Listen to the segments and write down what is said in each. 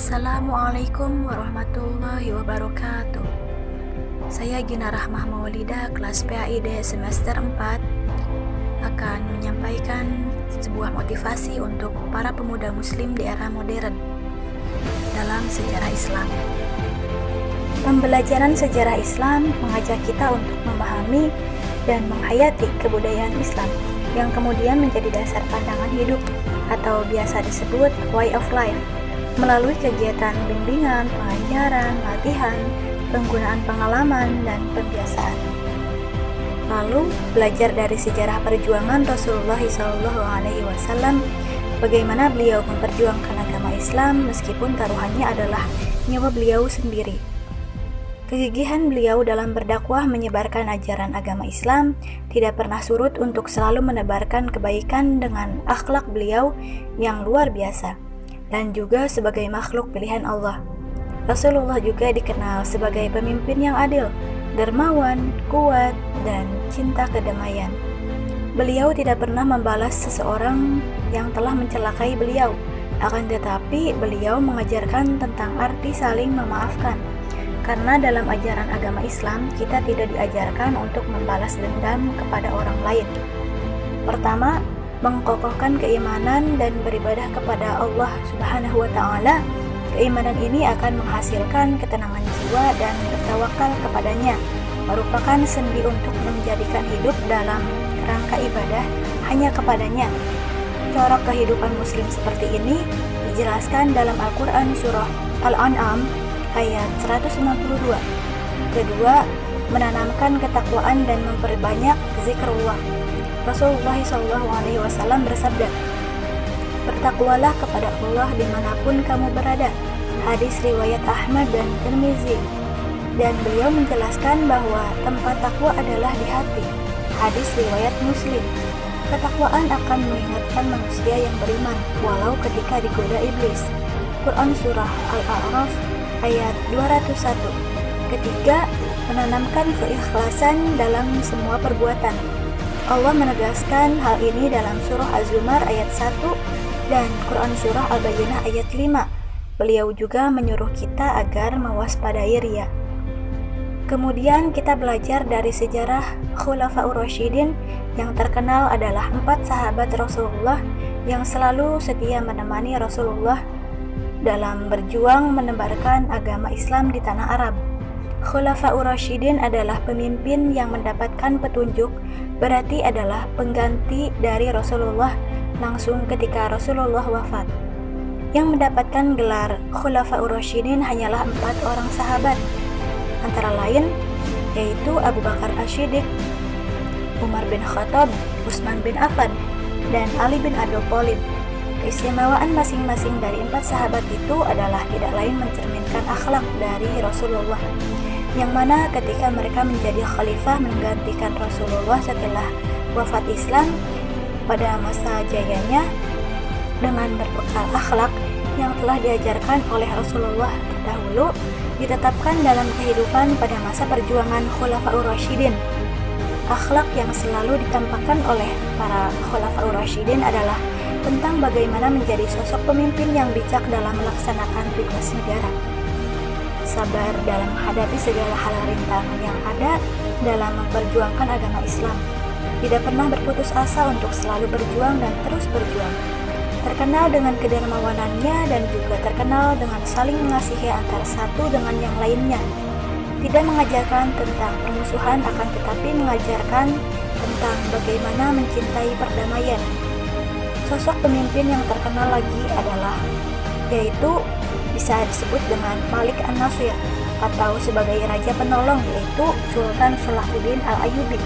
Assalamualaikum warahmatullahi wabarakatuh. Saya Gina Rahmah Maulida, kelas PAID semester 4, akan menyampaikan sebuah motivasi untuk para pemuda muslim di era modern dalam sejarah Islam. Pembelajaran sejarah Islam mengajak kita untuk memahami dan menghayati kebudayaan Islam yang kemudian menjadi dasar pandangan hidup atau biasa disebut way of life, melalui kegiatan bimbingan, pengajaran, latihan, penggunaan pengalaman, dan pembiasaan. Lalu, belajar dari sejarah perjuangan Rasulullah SAW, bagaimana beliau memperjuangkan agama Islam meskipun taruhannya adalah nyawa beliau sendiri. Kegigihan beliau dalam berdakwah menyebarkan ajaran agama Islam tidak pernah surut untuk selalu menebarkan kebaikan dengan akhlak beliau yang luar biasa, dan juga sebagai makhluk pilihan Allah. Rasulullah juga dikenal sebagai pemimpin yang adil, dermawan, kuat, dan cinta kedamaian. Beliau tidak pernah membalas seseorang yang telah mencelakai beliau, akan tetapi beliau mengajarkan tentang arti saling memaafkan. Karena dalam ajaran agama Islam, kita tidak diajarkan untuk membalas dendam kepada orang lain. Pertama, mengkokohkan keimanan dan beribadah kepada Allah Subhanahu wa Ta'ala. Keimanan ini akan menghasilkan ketenangan jiwa dan bertawakal kepadanya, merupakan sendi untuk menjadikan hidup dalam rangka ibadah hanya kepadanya. Corak kehidupan muslim seperti ini dijelaskan dalam Al-Quran surah Al-An'am ayat 162. Kedua, menanamkan ketakwaan dan memperbanyak zikrullah. Rasulullah SAW bersabda, "Bertakwalah kepada Allah dimanapun kamu berada." Hadis riwayat Ahmad dan Tirmizi. Dan beliau menjelaskan bahwa tempat takwa adalah di hati. Hadis riwayat Muslim. Ketakwaan akan mengingatkan manusia yang beriman walau ketika digoda iblis. Quran surah Al-A'raf ayat 201. Ketiga, menanamkan keikhlasan dalam semua perbuatan. Allah menegaskan hal ini dalam surah Az-Zumar ayat 1 dan Quran surah Al-Bayyinah ayat 5. Beliau juga menyuruh kita agar mewaspadai riya. Kemudian kita belajar dari sejarah Khulafaur Rasyidin yang terkenal adalah 4 sahabat Rasulullah yang selalu setia menemani Rasulullah dalam berjuang menebarkan agama Islam di tanah Arab. Khulafaur Rasyidin adalah pemimpin yang mendapatkan petunjuk, berarti adalah pengganti dari Rasulullah langsung ketika Rasulullah wafat. Yang mendapatkan gelar Khulafaur Rasyidin hanyalah 4 orang sahabat, antara lain yaitu Abu Bakar As-Siddiq, Umar bin Khattab, Utsman bin Affan, dan Ali bin Abi Thalib. Keistimewaan masing-masing dari 4 sahabat itu adalah tidak lain mencerminkan akhlak dari Rasulullah, yang mana ketika mereka menjadi khalifah menggantikan Rasulullah setelah wafat Islam pada masa jayanya, dengan berbekal akhlak yang telah diajarkan oleh Rasulullah terdahulu ditetapkan dalam kehidupan pada masa perjuangan Khulafaur Rasyidin. Akhlak yang selalu ditampakkan oleh para Khulafaur Rasyidin adalah tentang bagaimana menjadi sosok pemimpin yang bijak dalam melaksanakan tugas negara, sabar dalam menghadapi segala hal rintangan yang ada dalam memperjuangkan agama Islam, tidak pernah berputus asa untuk selalu berjuang dan terus berjuang, terkenal dengan kedermawanannya dan juga terkenal dengan saling mengasihi antara satu dengan yang lainnya, tidak mengajarkan tentang permusuhan akan tetapi mengajarkan tentang bagaimana mencintai perdamaian. Sosok pemimpin yang terkenal lagi adalah yaitu bisa disebut dengan Malik An-Nasir atau sebagai raja penolong, yaitu Sultan Salahuddin Al-Ayyubi.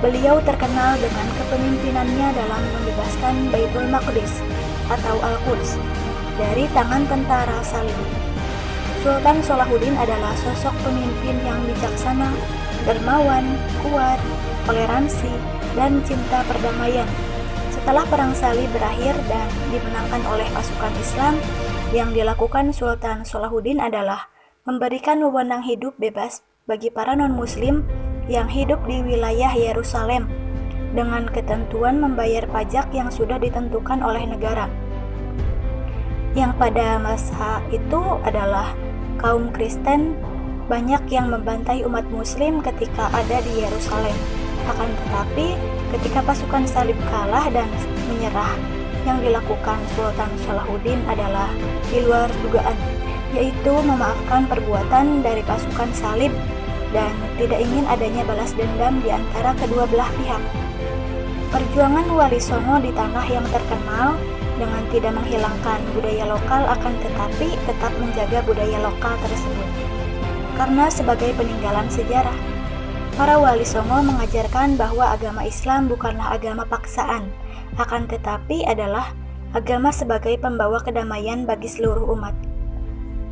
Beliau terkenal dengan kepemimpinannya dalam membebaskan Baitul Maqdis atau Al-Quds dari tangan tentara Salib. Sultan Salahuddin adalah sosok pemimpin yang bijaksana, dermawan, kuat, toleransi, dan cinta perdamaian. Setelah Perang Salib berakhir dan dimenangkan oleh pasukan Islam, yang dilakukan Sultan Salahuddin adalah memberikan wewenang hidup bebas bagi para non-muslim yang hidup di wilayah Yerusalem dengan ketentuan membayar pajak yang sudah ditentukan oleh negara. yang pada masa itu adalah kaum Kristen banyak yang membantai umat Muslim ketika ada di Yerusalem. Akan tetapi, ketika pasukan salib kalah dan menyerah, yang dilakukan Sultan Salahuddin adalah di luar dugaan, yaitu memaafkan perbuatan dari pasukan salib dan tidak ingin adanya balas dendam di antara kedua belah pihak. Perjuangan Wali Songo di tanah yang terkenal dengan tidak menghilangkan budaya lokal akan tetapi tetap menjaga budaya lokal tersebut. Karena sebagai peninggalan sejarah, para Wali Songo mengajarkan bahwa agama Islam bukanlah agama paksaan, akan tetapi adalah agama sebagai pembawa kedamaian bagi seluruh umat.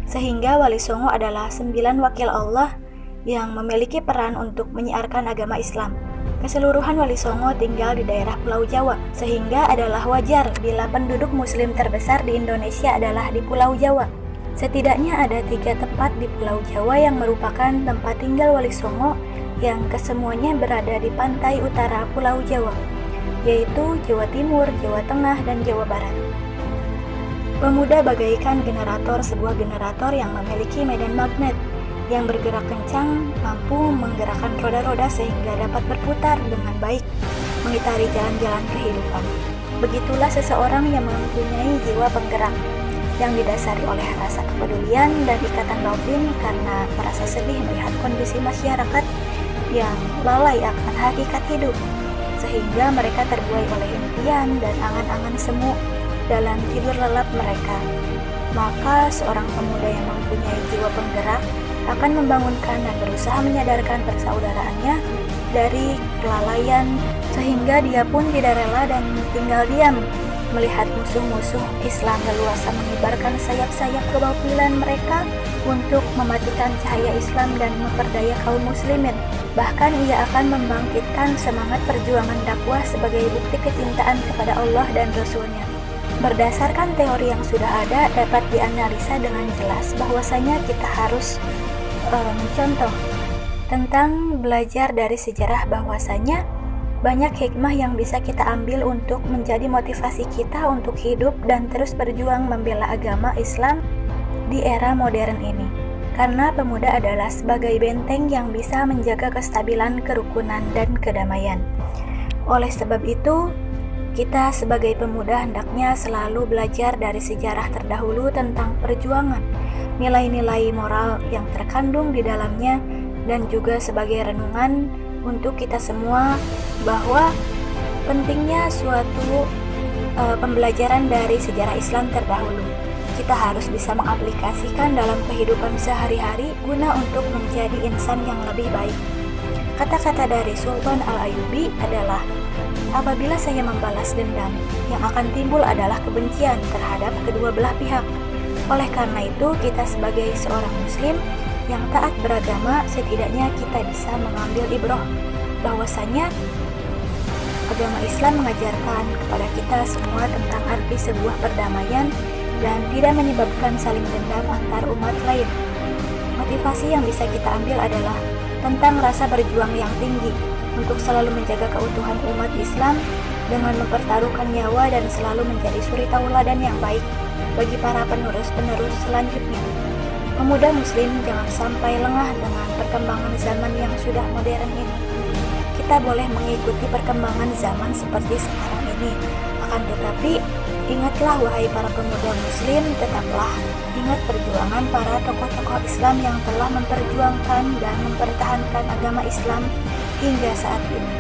Sehingga Wali Songo adalah 9 wakil Allah yang memiliki peran untuk menyiarkan agama Islam. Keseluruhan Wali Songo tinggal di daerah Pulau Jawa, sehingga adalah wajar bila penduduk Muslim terbesar di Indonesia adalah di Pulau Jawa. Setidaknya ada 3 tempat di Pulau Jawa yang merupakan tempat tinggal Wali Songo yang kesemuanya berada di pantai utara Pulau Jawa, yaitu Jawa Timur, Jawa Tengah, dan Jawa Barat. Pemuda bagaikan generator, sebuah generator yang memiliki medan magnet yang bergerak kencang, mampu menggerakkan roda-roda sehingga dapat berputar dengan baik, mengitari jalan-jalan kehidupan. Begitulah seseorang yang mempunyai jiwa penggerak, yang didasari oleh rasa kepedulian dan ikatan batin karena merasa sedih melihat kondisi masyarakat yang lalai akan hakikat hidup, sehingga mereka terbuai oleh impian dan angan-angan semu dalam tidur lelap mereka. Maka seorang pemuda yang mempunyai jiwa penggerak akan membangunkan dan berusaha menyadarkan persaudaraannya dari kelalaian, sehingga dia pun tidak rela dan tinggal diam melihat musuh-musuh Islam leluasa mengibarkan sayap-sayap kebatilan mereka untuk mematikan cahaya Islam dan memperdaya kaum muslimin. Bahkan ia akan membangkitkan semangat perjuangan dakwah sebagai bukti kecintaan kepada Allah dan Rasul-Nya. Berdasarkan teori yang sudah ada, dapat dianalisa dengan jelas bahwasanya kita harus mencontoh tentang belajar dari sejarah bahwasanya banyak hikmah yang bisa kita ambil untuk menjadi motivasi kita untuk hidup dan terus berjuang membela agama Islam di era modern ini. Karena pemuda adalah sebagai benteng yang bisa menjaga kestabilan, kerukunan, dan kedamaian. Oleh sebab itu, kita sebagai pemuda hendaknya selalu belajar dari sejarah terdahulu tentang perjuangan, nilai-nilai moral yang terkandung di dalamnya, dan juga sebagai renungan untuk kita semua bahwa pentingnya suatu pembelajaran dari sejarah Islam terdahulu. Kita harus bisa mengaplikasikan dalam kehidupan sehari-hari guna untuk menjadi insan yang lebih baik. Kata-kata dari Sultan Al-Ayyubi adalah, apabila saya membalas dendam, yang akan timbul adalah kebencian terhadap kedua belah pihak. Oleh karena itu, kita sebagai seorang muslim yang taat beragama, setidaknya kita bisa mengambil ibrah bahwasanya agama Islam mengajarkan kepada kita semua tentang arti sebuah perdamaian dan tidak menyebabkan saling dendam antar umat lain. Motivasi yang bisa kita ambil adalah tentang rasa berjuang yang tinggi untuk selalu menjaga keutuhan umat Islam dengan mempertaruhkan nyawa dan selalu menjadi suri tauladan yang baik bagi para penerus-penerus selanjutnya. Pemuda muslim jangan sampai lengah dengan perkembangan zaman yang sudah modern ini. Kita boleh mengikuti perkembangan zaman seperti sekarang ini, akan tetapi ingatlah wahai para pemuda muslim, tetaplah ingat perjuangan para tokoh-tokoh Islam yang telah memperjuangkan dan mempertahankan agama Islam hingga saat ini.